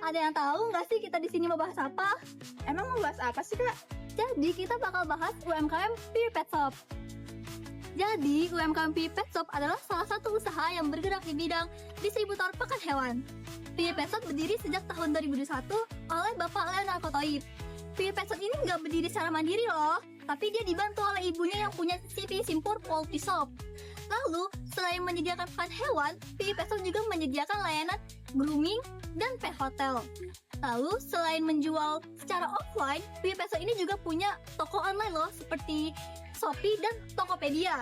Ada yang tahu nggak sih kita di sini mau bahas apa? Emang mau bahas apa sih, Kak? Jadi kita bakal bahas UMKM PIWI Pet Shop. Jadi UMKM PIWI Pet Shop adalah salah satu usaha yang bergerak di bidang distributor pakan hewan. PIWI Pet Shop berdiri sejak tahun 2021 oleh Bapak Leonard Kotoib. PIWI Pet Shop ini nggak berdiri secara mandiri loh, tapi dia dibantu oleh ibunya yang punya CV Simpur Poultry Shop. Lalu, selain menyediakan pakan hewan, PIWI Pet Shop juga menyediakan layanan grooming dan pet hotel. Lalu, selain menjual secara offline, PIWI Pet Shop ini juga punya toko online loh, seperti Shopee dan Tokopedia.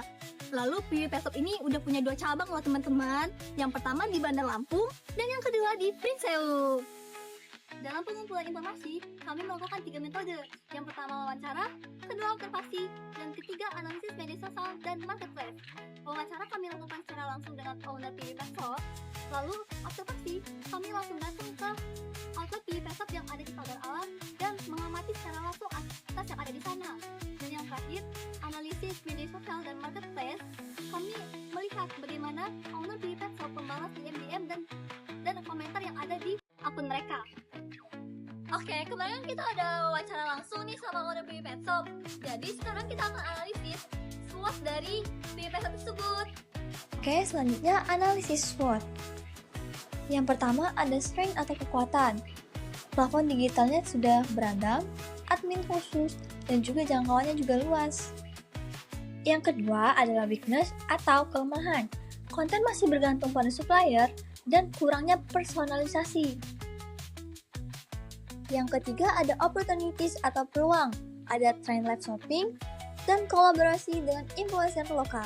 Lalu, PIWI Pet Shop ini udah punya 2 cabang loh teman-teman. Yang pertama di Bandar Lampung, dan yang kedua di Prinsewu. Dalam pengumpulan informasi, kami melakukan 3 metode. Yang pertama wawancara, kedua observasi, dan ketiga analisis media sosial dan marketplace. Wawancara kami lakukan secara langsung dengan owner PIWI Pet Shop. Lalu observasi, kami langsung datang ke outlet PIWI Pet Shop yang ada di Pagar Alam dan mengamati secara langsung aktivitas yang ada di sana. Dan yang terakhir, analisis media sosial dan marketplace, kami melihat bagaimana owner PIWI Pet Shop membalas DM dan komentar yang ada di akun mereka. Oke, kemarin kita ada wawancara langsung nih sama owner PIWI Pet Shop. Jadi sekarang kita akan analisis SWOT dari PIWI Pet Shop tersebut. Oke, selanjutnya analisis SWOT. Yang pertama ada strength atau kekuatan. Plafon digitalnya sudah beragam, admin khusus, dan juga jangkauannya juga luas. Yang kedua adalah weakness atau kelemahan. Konten masih bergantung pada supplier dan kurangnya personalisasi. Yang ketiga ada opportunities atau peluang. Ada trend-led shopping dan kolaborasi dengan influencer lokal.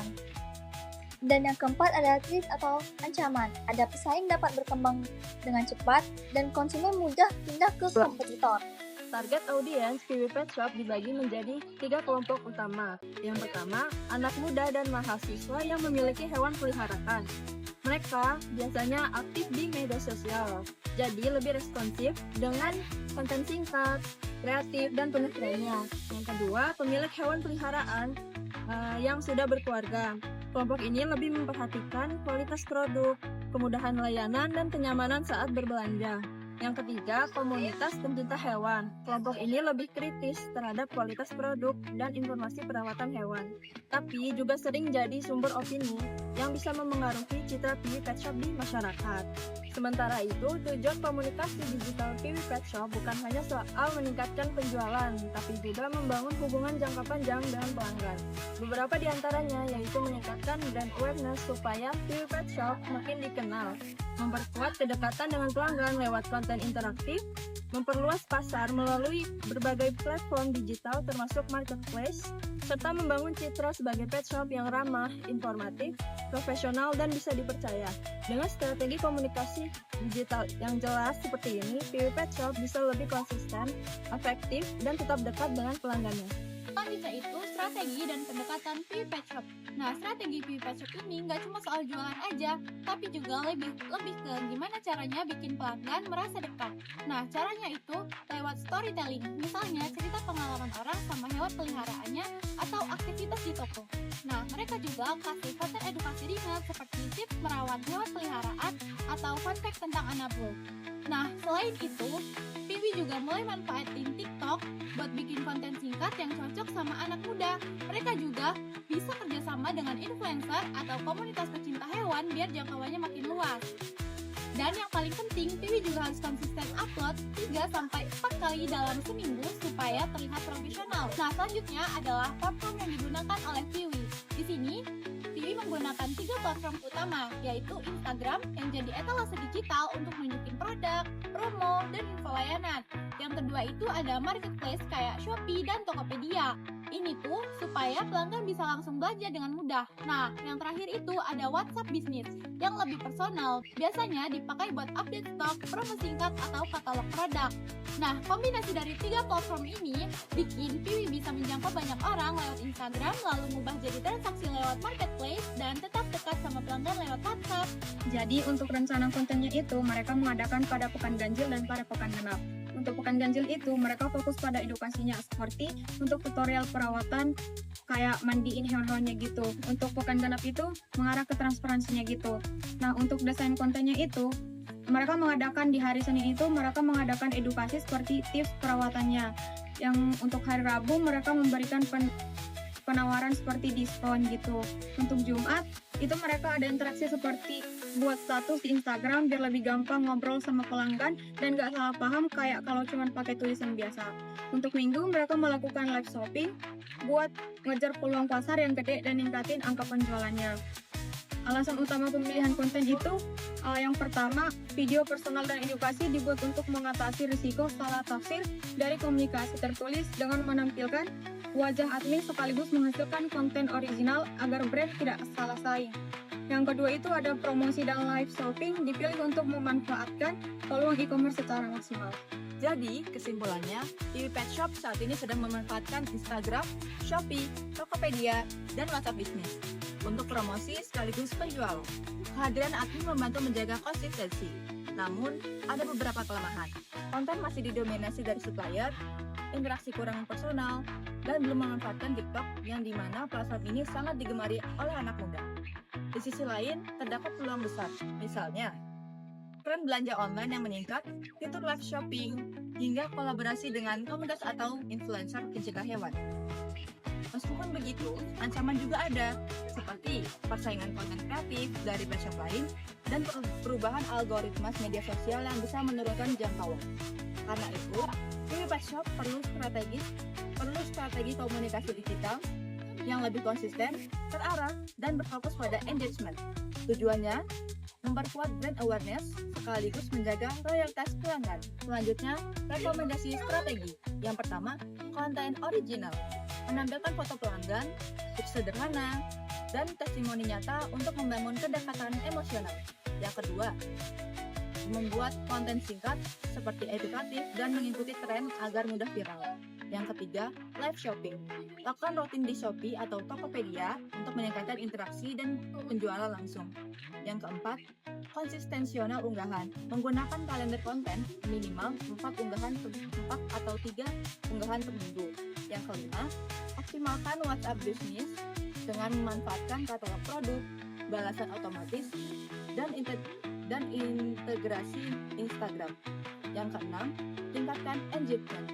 Dan yang keempat ada threat atau ancaman. Ada pesaing dapat berkembang dengan cepat dan konsumen mudah pindah ke kompetitor. Target audiens PIWI Pet Shop dibagi menjadi 3 kelompok utama. Yang pertama, anak muda dan mahasiswa yang memiliki hewan peliharaan. Mereka biasanya aktif di media sosial, jadi lebih responsif dengan konten singkat, kreatif, dan penuh trennya. Yang kedua, pemilik hewan peliharaan yang sudah berkeluarga. Kelompok ini lebih memperhatikan kualitas produk, kemudahan layanan, dan kenyamanan saat berbelanja. Yang ketiga, komunitas pencinta hewan. Kelompok ini lebih kritis terhadap kualitas produk dan informasi perawatan hewan, tapi juga sering jadi sumber opini yang bisa memengaruhi citra PIWI Pet Shop di masyarakat. Sementara itu, tujuan komunikasi digital PIWI Pet Shop bukan hanya soal meningkatkan penjualan, tapi juga membangun hubungan jangka panjang dengan pelanggan. Beberapa di antaranya yaitu meningkatkan brand awareness supaya PIWI Pet Shop makin dikenal, memperkuat kedekatan dengan pelanggan lewat konten interaktif, memperluas pasar melalui berbagai platform digital termasuk marketplace, serta membangun citra sebagai pet shop yang ramah, informatif, profesional, dan bisa dipercaya. Dengan strategi komunikasi digital yang jelas seperti ini, PIWI Pet Shop bisa lebih konsisten, efektif, dan tetap dekat dengan pelanggannya. Selanjutnya itu strategi dan pendekatan PIWI Pet Shop. Nah, strategi PIWI Pet Shop ini nggak cuma soal jualan aja, tapi juga lebih ke gimana caranya bikin pelanggan merasa dekat. Nah, caranya itu lewat storytelling, misalnya cerita pengalaman orang sama hewan peliharaannya atau aktivitas di toko. Nah, mereka juga kasih konten edukasi ringan seperti tips merawat hewan peliharaan atau fun fact tentang anabul. Nah, selain itu, PIWI juga mulai manfaatin TikTok buat bikin konten singkat yang cocok sama anak muda. Mereka juga bisa kerjasama dengan influencer atau komunitas pecinta hewan biar jangkauannya makin luas. Dan yang paling penting, PIWI juga harus konsisten upload 3-4 kali dalam seminggu supaya terlihat profesional. Nah, selanjutnya adalah platform yang digunakan oleh PIWI. Di sini, PIWI menggunakan 3 platform utama, yaitu Instagram yang jadi etalase digital untuk nunjukin produk, promo, dan info layanan. Yang kedua itu ada marketplace kayak Shopee dan Tokopedia. Ini tuh supaya pelanggan bisa langsung belanja dengan mudah. Nah, yang terakhir itu ada WhatsApp Business yang lebih personal. Biasanya dipakai buat update stok, promo singkat, atau katalog produk. Nah, kombinasi dari 3 platform ini bikin PIWI bisa menjangkau banyak orang lewat Instagram, lalu mengubah jadi transaksi lewat marketplace, dan tetap dekat sama pelanggan lewat WhatsApp. Jadi untuk rencana kontennya itu mereka mengadakan pada pekan ganjil dan pada pekan genap. Untuk pekan ganjil itu mereka fokus pada edukasinya seperti untuk tutorial perawatan kayak mandiin hewan-hewannya gitu. Untuk pekan genap itu mengarah ke transparansinya gitu. Nah, untuk desain kontennya itu mereka mengadakan di hari Senin itu mereka mengadakan edukasi seperti tips perawatannya. Yang untuk hari Rabu mereka memberikan penawaran seperti diskon gitu. Untuk Jumat itu mereka ada interaksi seperti buat status di Instagram biar lebih gampang ngobrol sama pelanggan dan gak salah paham kayak kalau cuma pakai tulisan biasa. Untuk Minggu mereka melakukan live shopping buat ngejar peluang pasar yang gede dan ningkatin angka penjualannya. Alasan utama pemilihan konten itu yang pertama, video personal dan edukasi dibuat untuk mengatasi risiko salah tafsir dari komunikasi tertulis dengan menampilkan wajah admin sekaligus menghasilkan konten original agar brand tidak salah saing. Yang kedua itu ada promosi dan live shopping dipilih untuk memanfaatkan peluang e-commerce secara maksimal. Jadi, kesimpulannya, PB Pet Shop saat ini sedang memanfaatkan Instagram, Shopee, Tokopedia, dan WhatsApp Business untuk promosi sekaligus penjualan. Kehadiran admin membantu menjaga konsistensi, namun ada beberapa kelemahan. Konten masih didominasi dari supplier, interaksi kurang personal, dan belum memanfaatkan TikTok yang dimana platform ini sangat digemari oleh anak muda. Di sisi lain, terdapat peluang besar, misalnya tren belanja online yang meningkat, fitur live shopping, hingga kolaborasi dengan komunitas atau influencer pencinta hewan. Meskipun begitu, ancaman juga ada, seperti persaingan konten kreatif dari pet shop lain dan perubahan algoritma media sosial yang bisa menurunkan jangkauan. Karena itu, PB Pet Shop perlu strategi komunikasi digital yang lebih konsisten, terarah, dan berfokus pada engagement. Tujuannya, memperkuat brand awareness sekaligus menjaga loyalitas pelanggan. Selanjutnya, rekomendasi strategi. Yang pertama, konten original. Menampilkan foto pelanggan, tips sederhana, dan testimoni nyata untuk membangun kedekatan emosional. Yang kedua, membuat konten singkat seperti edukatif dan mengikuti tren agar mudah viral. Yang ketiga, live shopping. Lakukan rutin di Shopee atau Tokopedia untuk meningkatkan interaksi dan penjualan langsung. Yang keempat, konsistensional unggahan. Menggunakan kalender konten minimal 4 unggahan per 4 atau 3 unggahan per minggu. Yang kelima, optimalkan WhatsApp Business dengan memanfaatkan katalog produk, balasan otomatis, dan integrasi Instagram. Yang keenam, tingkatkan engagement.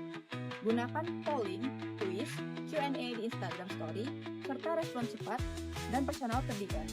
Gunakan polling, quiz, Q&A di Instagram Story, serta respon cepat dan personal terdidik.